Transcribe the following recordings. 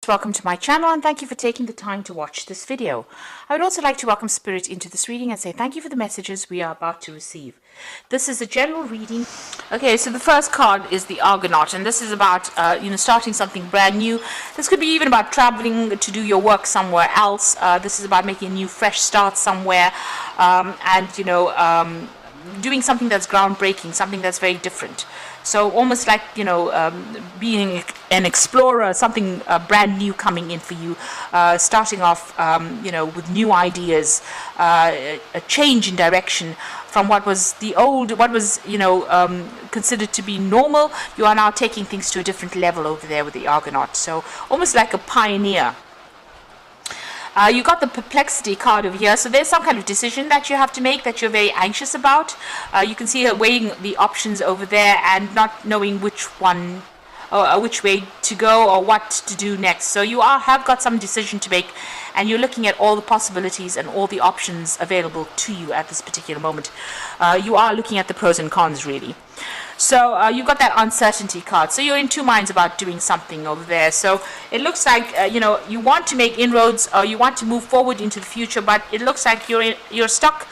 Welcome to my channel and thank you for taking the time to watch this video. I would also like to welcome Spirit into this reading and say thank you for the messages we are about to receive. This is a general reading. Okay, so the first card is the Argonaut, and this is about starting something brand new. This could be even about traveling to do your work somewhere else. This is about making a new fresh start somewhere, doing something that's groundbreaking, something that's very different. So almost like, being an explorer, something brand new coming in for you, starting off, with new ideas, a change in direction from what was considered to be normal. You are now taking things to a different level over there with the Argonaut. So almost like a pioneer. You got the perplexity card over here, so there's some kind of decision that you have to make that you're very anxious about. You can see her weighing the options over there and not knowing which one or which way to go or what to do next. So you have got some decision to make, and you're looking at all the possibilities and all the options available to you at this particular moment. You are looking at the pros and cons, really. So you've got that uncertainty card. So you're in two minds about doing something over there. So it looks like you want to make inroads, or you want to move forward into the future, but it looks like you're stuck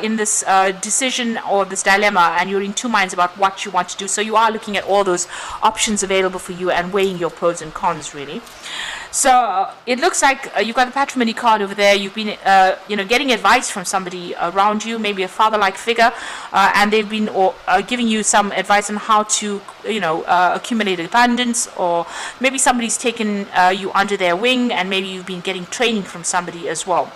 in this decision or this dilemma, and you're in two minds about what you want to do. So you are looking at all those options available for you and weighing your pros and cons, really. So it looks like you've got the patrimony card over there. You've been getting advice from somebody around you, maybe a father-like figure, and they've been giving you some advice on how to accumulate abundance, or maybe somebody's taken you under their wing, and maybe you've been getting training from somebody as well.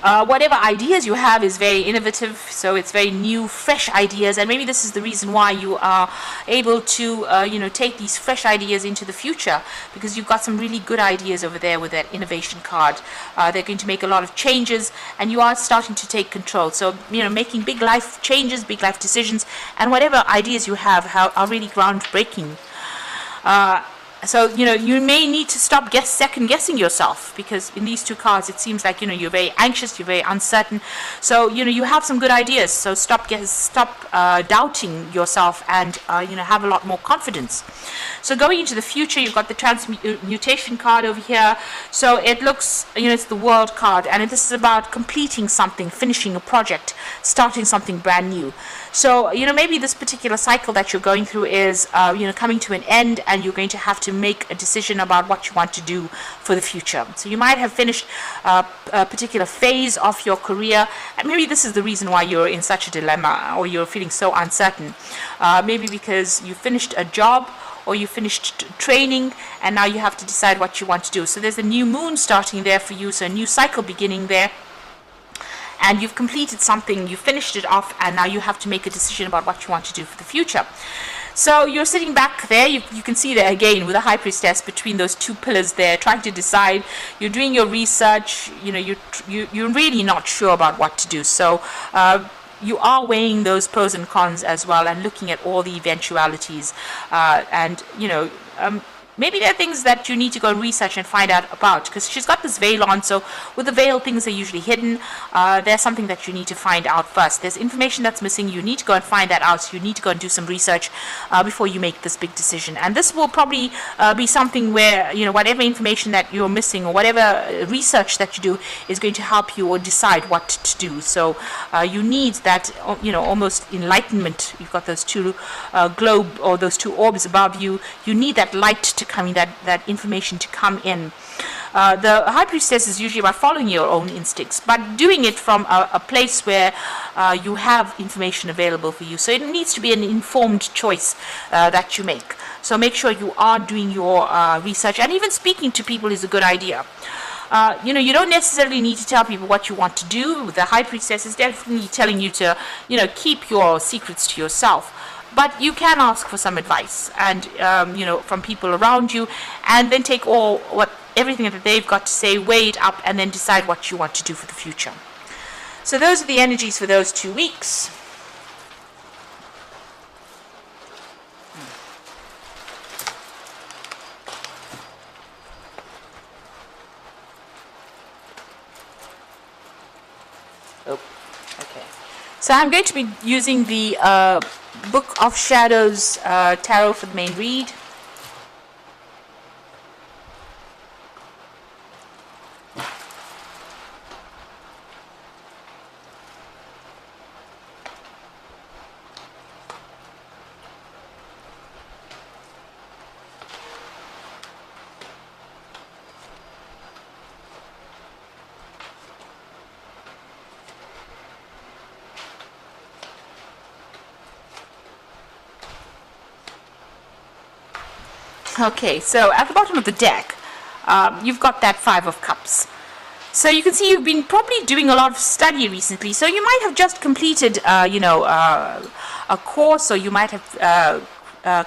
Whatever ideas you have is very innovative, so it's very new, fresh ideas, and maybe this is the reason why you are able to take these fresh ideas into the future, because you've got some really good ideas over there with that innovation card. They're going to make a lot of changes, and you are starting to take control. So making big life changes, big life decisions, and whatever ideas you have are really groundbreaking. So you may need to stop second guessing yourself, because in these two cards it seems like you're very anxious, you're very uncertain. So you have some good ideas. So stop doubting yourself, and have a lot more confidence. So going into the future, you've got the transmutation card over here. So it looks it's the World card, and this is about completing something, finishing a project, starting something brand new. So maybe this particular cycle that you're going through is coming to an end, and you're going to have to make a decision about what you want to do for the future. So you might have finished a particular phase of your career, and maybe this is the reason why you're in such a dilemma, or you're feeling so uncertain. Maybe because you finished a job, or you finished training, and now you have to decide what you want to do. So there's a new moon starting there for you, so a new cycle beginning there. And you've completed something, you finished it off, and now you have to make a decision about what you want to do for the future. So you're sitting back there, you can see there again with the High Priestess between those two pillars there, trying to decide. You're doing your research, you're really not sure about what to do. So you are weighing those pros and cons as well, and looking at all the eventualities, maybe there are things that you need to go and research and find out about, because she's got this veil on. So with the veil, things are usually hidden. There's something that you need to find out first. There's information that's missing. You need to go and find that out. So you need to go and do some research before you make this big decision. And this will probably be something where, whatever information that you're missing, or whatever research that you do, is going to help you or decide what to do. So you need that, almost enlightenment. You've got those two globe, or those two orbs above you. You need that light to come in, that information to come in. The High Priestess is usually about following your own instincts, but doing it from a place where you have information available for you. So it needs to be an informed choice that you make. So make sure you are doing your research, and even speaking to people is a good idea. You don't necessarily need to tell people what you want to do. The High Priestess is definitely telling you to, keep your secrets to yourself. But you can ask for some advice, and from people around you, and then take everything that they've got to say, weigh it up, and then decide what you want to do for the future. So those are the energies for those 2 weeks. Okay. So I'm going to be using the Book of Shadows Tarot for the main read. Okay, so at the bottom of the deck, you've got that Five of Cups. So you can see you've been probably doing a lot of study recently. So you might have just completed, a course, or you might have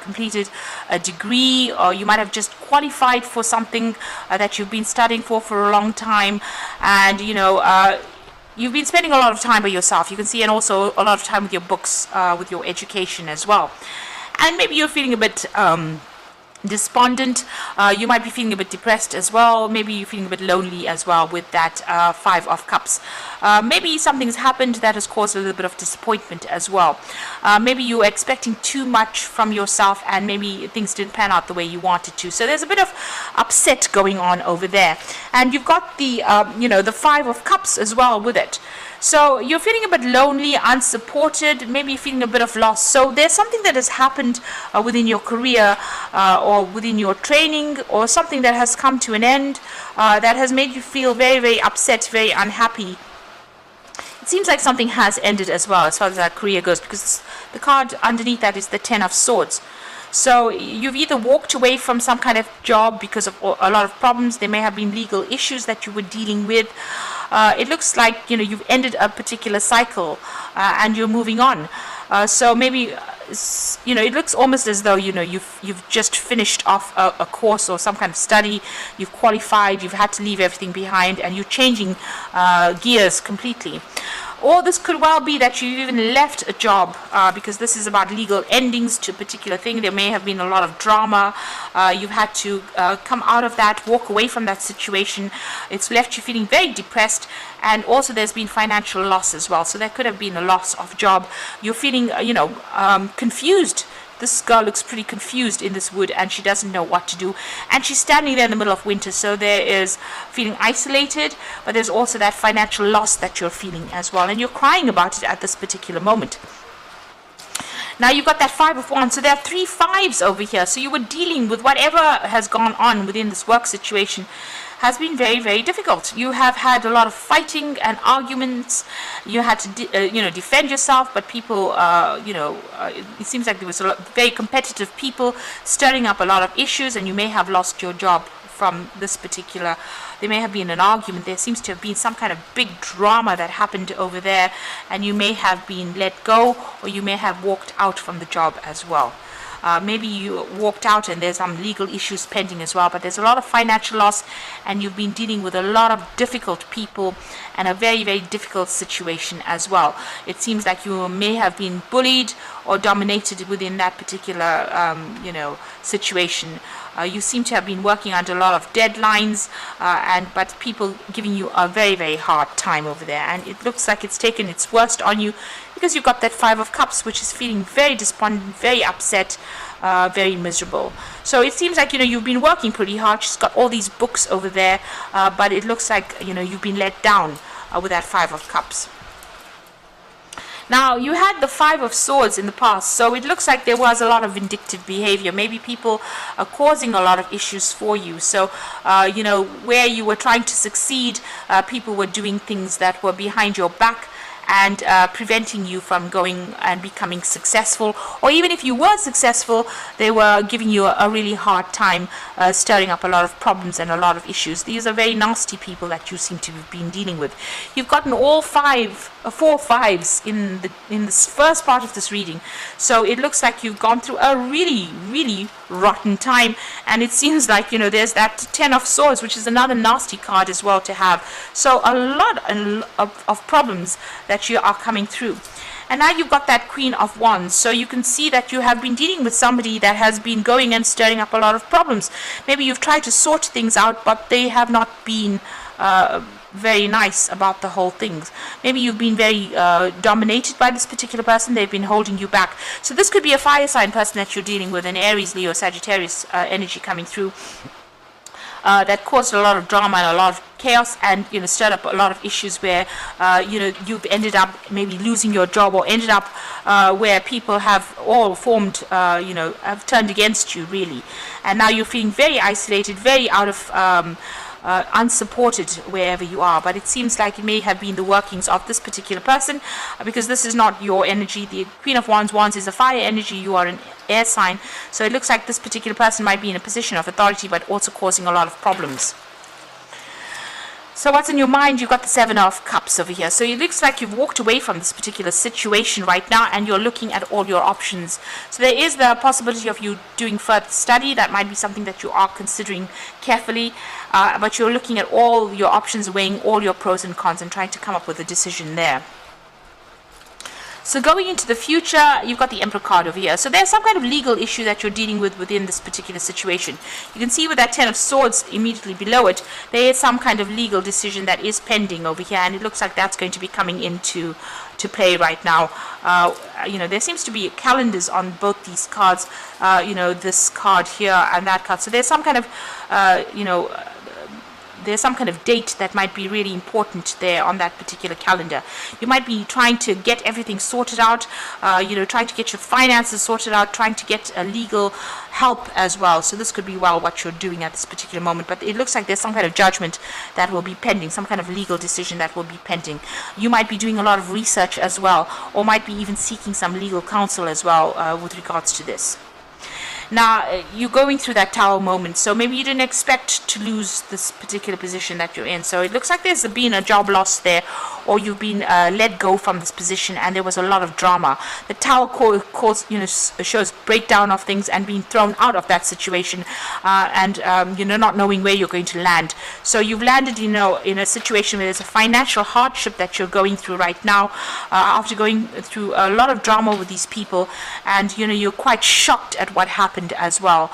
completed a degree, or you might have just qualified for something that you've been studying for a long time, and you've been spending a lot of time by yourself. You can see, and also a lot of time with your books, with your education as well. And maybe you're feeling a bit despondent. You might be feeling a bit depressed as well. Maybe you're feeling a bit lonely as well with that Five of Cups. Maybe something's happened that has caused a little bit of disappointment as well. Maybe you were expecting too much from yourself, and maybe things didn't pan out the way you wanted to. So there's a bit of upset going on over there. And you've got the the Five of Cups as well with it. So you're feeling a bit lonely, unsupported, maybe feeling a bit of loss. So there's something that has happened within your career, or within your training, or something that has come to an end, that has made you feel very, very upset, very unhappy. It seems like something has ended as well, as far as that career goes, because the card underneath that is the Ten of Swords. So you've either walked away from some kind of job because of a lot of problems. There may have been legal issues that you were dealing with. It looks like you've ended a particular cycle, and you're moving on. So maybe it looks almost as though you've just finished off a course or some kind of study. You've qualified. You've had to leave everything behind, and you're changing gears completely. Or this could well be that you even left a job, because this is about legal endings to a particular thing. There may have been a lot of drama. You've had to come out of that, walk away from that situation. It's left you feeling very depressed, and also there's been financial loss as well. So there could have been a loss of job. You're feeling, confused. This girl looks pretty confused in this wood, and she doesn't know what to do. And she's standing there in the middle of winter, so there is feeling isolated, but there's also that financial loss that you're feeling as well. And you're crying about it at this particular moment. Now you've got that Five of Wands, so there are 3 fives over here. So you were dealing with whatever has gone on within this work situation has been very, very difficult. You have had a lot of fighting and arguments. You had to, defend yourself, but people, it seems like there was a lot very competitive people stirring up a lot of issues, and you may have lost your job from this particular. There may have been an argument. There seems to have been some kind of big drama that happened over there, and you may have been let go, or you may have walked out from the job as well. Maybe you walked out and there's some legal issues pending as well, but there's a lot of financial loss, and you've been dealing with a lot of difficult people and a very, very difficult situation as well. It seems like you may have been bullied or dominated within that particular, situation. You seem to have been working under a lot of deadlines, but people giving you a very, very hard time over there, and it looks like it's taken its worst on you, because you've got that Five of Cups, which is feeling very despondent, very upset, very miserable. So it seems like you've been working pretty hard. She's got all these books over there, but it looks like you've been let down with that Five of Cups. Now, you had the Five of Swords in the past, so it looks like there was a lot of vindictive behavior. Maybe people are causing a lot of issues for you. So, where you were trying to succeed, people were doing things that were behind your back and preventing you from going and becoming successful. Or even if you were successful, they were giving you a really hard time, stirring up a lot of problems and a lot of issues. These are very nasty people that you seem to have been dealing with. You've gotten all 4 fives in this first part of this reading. So it looks like you've gone through a really, really rotten time, and it seems like there's that Ten of Swords, which is another nasty card as well to have. So a lot of problems that you are coming through. And now you've got that Queen of Wands, so you can see that you have been dealing with somebody that has been going and stirring up a lot of problems. Maybe you've tried to sort things out, but they have not been very nice about the whole things. Maybe you've been very dominated by this particular person. They've been holding you back. So this could be a fire sign person that you're dealing with, an Aries, Leo, Sagittarius energy coming through, that caused a lot of drama and a lot of chaos, and stirred up a lot of issues where you've ended up maybe losing your job, or ended up where people have all formed, have turned against you really, and now you're feeling very isolated, very out of unsupported wherever you are. But it seems like it may have been the workings of this particular person, because this is not your energy. The Queen of Wands is a fire energy. You are an air sign, so it looks like this particular person might be in a position of authority, but also causing a lot of problems. So what's in your mind? You've got the Seven of Cups over here. So it looks like you've walked away from this particular situation right now, and you're looking at all your options. So there is the possibility of you doing further study. That might be something that you are considering carefully, but you're looking at all your options, weighing all your pros and cons, and trying to come up with a decision there. So going into the future, you've got the Emperor card over here. So there's some kind of legal issue that you're dealing with within this particular situation. You can see with that Ten of Swords immediately below it, there is some kind of legal decision that is pending over here, and it looks like that's going to be coming into play right now. There seems to be calendars on both these cards, this card here and that card. So there's some kind of, there's some kind of date that might be really important there on that particular calendar. You might be trying to get everything sorted out, trying to get your finances sorted out, trying to get legal help as well. So this could be what you're doing at this particular moment. But it looks like there's some kind of judgment that will be pending, some kind of legal decision that will be pending. You might be doing a lot of research as well, or might be even seeking some legal counsel as well with regards to this. Now, you're going through that Tower moment, so maybe you didn't expect to lose this particular position that you're in. So it looks like there's been a job loss there, or you've been let go from this position, and there was a lot of drama. The Tower shows breakdown of things and being thrown out of that situation, and not knowing where you're going to land. So you've landed, in a situation where there's a financial hardship that you're going through right now, after going through a lot of drama with these people, and you're quite shocked at what happened as well.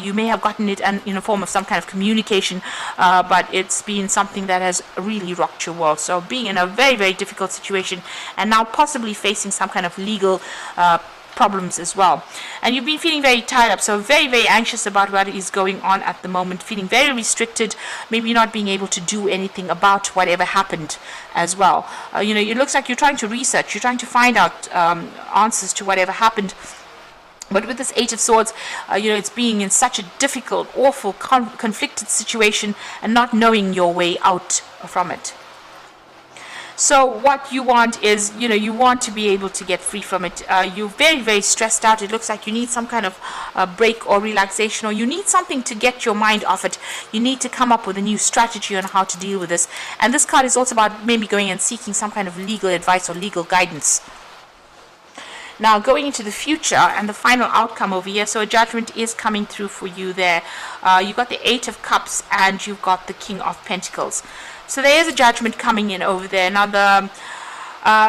You may have gotten it in a form of some kind of communication, but it's been something that has really rocked your world. So being in a very, very difficult situation, and now possibly facing some kind of legal problems as well. And you've been feeling very tied up, so very, very anxious about what is going on at the moment, feeling very restricted, maybe not being able to do anything about whatever happened as well. It looks like you're trying to research, you're trying to find out answers to whatever happened. But with this Eight of Swords, it's being in such a difficult, awful, conflicted situation and not knowing your way out from it. So what you want is, you want to be able to get free from it. You're very, very stressed out. It looks like you need some kind of break or relaxation, or you need something to get your mind off it. You need to come up with a new strategy on how to deal with this. And this card is also about maybe going and seeking some kind of legal advice or legal guidance. Now, going into the future and the final outcome over here, so a judgment is coming through for you there. You've got the Eight of Cups and you've got the King of Pentacles. So there is a judgment coming in over there. Now,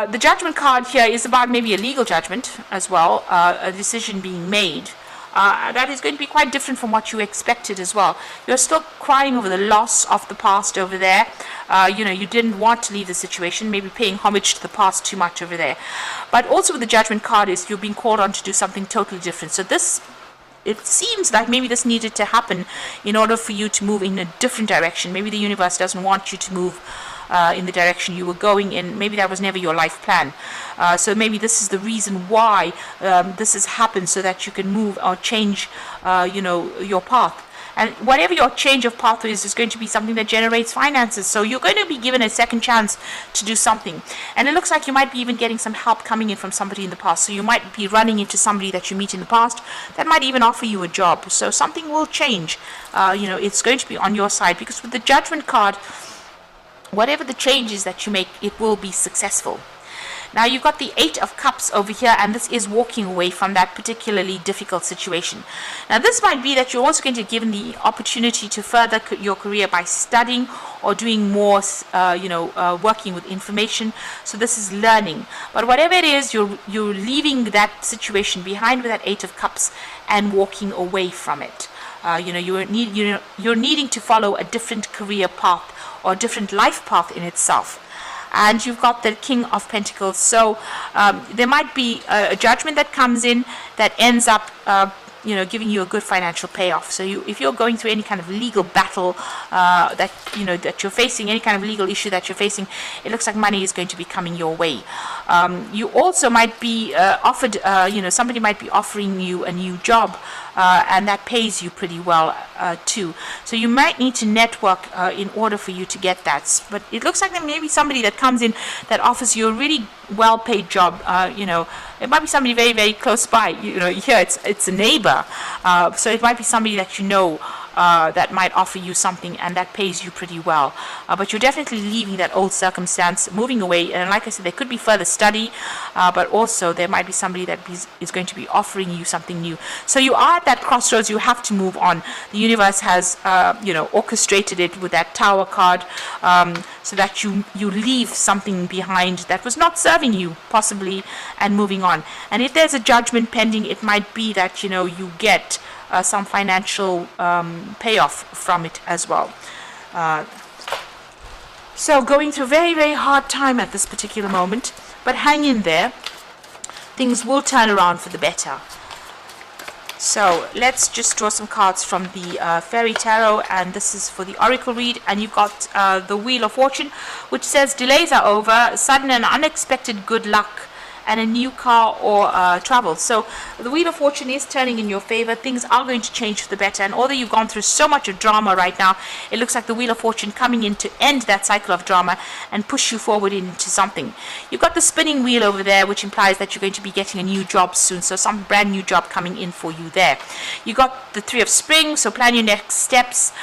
the judgment card here is about maybe a legal judgment as well, a decision being made. That is going to be quite different from what you expected as well. You're still crying over the loss of the past over there. You didn't want to leave the situation, maybe paying homage to the past too much over there. But also with the judgment card is you're being called on to do something totally different. So it seems like maybe this needed to happen in order for you to move in a different direction. Maybe the universe doesn't want you to move in the direction you were going in. Maybe that was never your life plan. So maybe this is the reason why this has happened, so that you can move or change, your path. And whatever your change of path is going to be something that generates finances. So you're going to be given a second chance to do something. And it looks like you might be even getting some help coming in from somebody in the past. So you might be running into somebody that you meet in the past that might even offer you a job. So something will change. It's going to be on your side, because with the Judgment card, whatever the changes that you make, it will be successful. Now you've got the Eight of Cups over here, and this is walking away from that particularly difficult situation. Now this might be that you're also going to be given the opportunity to further your career by studying or doing more, working with information. So this is learning. But whatever it is, you're leaving that situation behind with that Eight of Cups and walking away from it. You're needing to follow a different career path or a different life path in itself. And you've got the King of Pentacles. So there might be a judgment that comes in that ends up giving you a good financial payoff. So if you're going through any kind of legal battle that you're facing, any kind of legal issue that you're facing, it looks like money is going to be coming your way. You also might be offered, somebody might be offering you a new job, and that pays you pretty well too. So you might need to network in order for you to get that. But it looks like there may be somebody that comes in that offers you a really well-paid job. It might be somebody very, very close by. Here it's a neighbor, so it might be somebody that you know. That might offer you something and that pays you pretty well, but you're definitely leaving that old circumstance, moving away. And like I said, there could be further study, but also there might be somebody that is going to be offering you something new. So you are at that crossroads. You have to move on. The universe has orchestrated it with that Tower card, so that you leave something behind that was not serving you possibly, and moving on. And if there's a judgment pending, it might be that you get some financial payoff from it as well. So going through a very, very hard time at this particular moment, but hang in there. Things will turn around for the better. So let's just draw some cards from the Fairy Tarot, and this is for the Oracle read. And you've got the Wheel of Fortune, which says delays are over, sudden and unexpected good luck, and a new car or travel. So the Wheel of Fortune is turning in your favor. Things are going to change for the better. And although you've gone through so much of drama right now, it looks like the Wheel of Fortune coming in to end that cycle of drama and push you forward into something. You've got the spinning wheel over there, which implies that you're going to be getting a new job soon. So some brand new job coming in for you there. You got the Three of Spring, so plan your next steps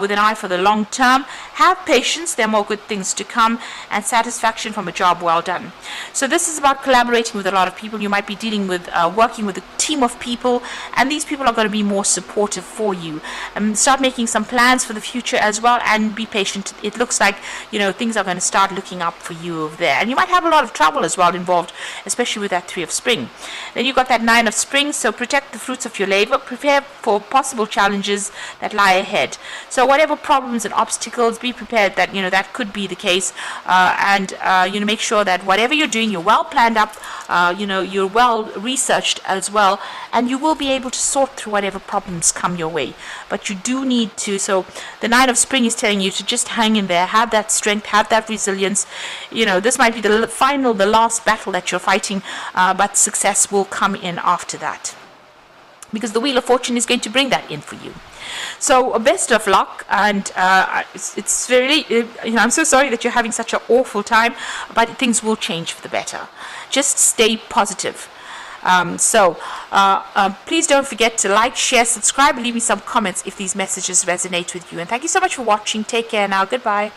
with an eye for the long term. Have patience, there are more good things to come, and satisfaction from a job well done. So this is about collaborating with a lot of people. You might be dealing with working with a team of people, and these people are going to be more supportive for you. Start making some plans for the future as well, and be patient. It looks like things are going to start looking up for you over there, and you might have a lot of trouble as well involved, especially with that Three of Spring. Then you've got that Nine of Spring, so protect the fruits of your labor, prepare for possible challenges that lie ahead. So whatever problems and obstacles, be prepared that that could be the case, and make sure that whatever you're doing, you're well planned up, you're well researched as well, and you will be able to sort through whatever problems come your way. But you do need to, so the Nine of Spring is telling you to just hang in there, have that strength, have that resilience. This might be the last battle that you're fighting, but success will come in after that, because the Wheel of Fortune is going to bring that in for you. So best of luck, and it's really, I'm so sorry that you're having such an awful time, but things will change for the better. Just stay positive. Please don't forget to like, share, subscribe, and leave me some comments if these messages resonate with you. And thank you so much for watching. Take care now. Goodbye.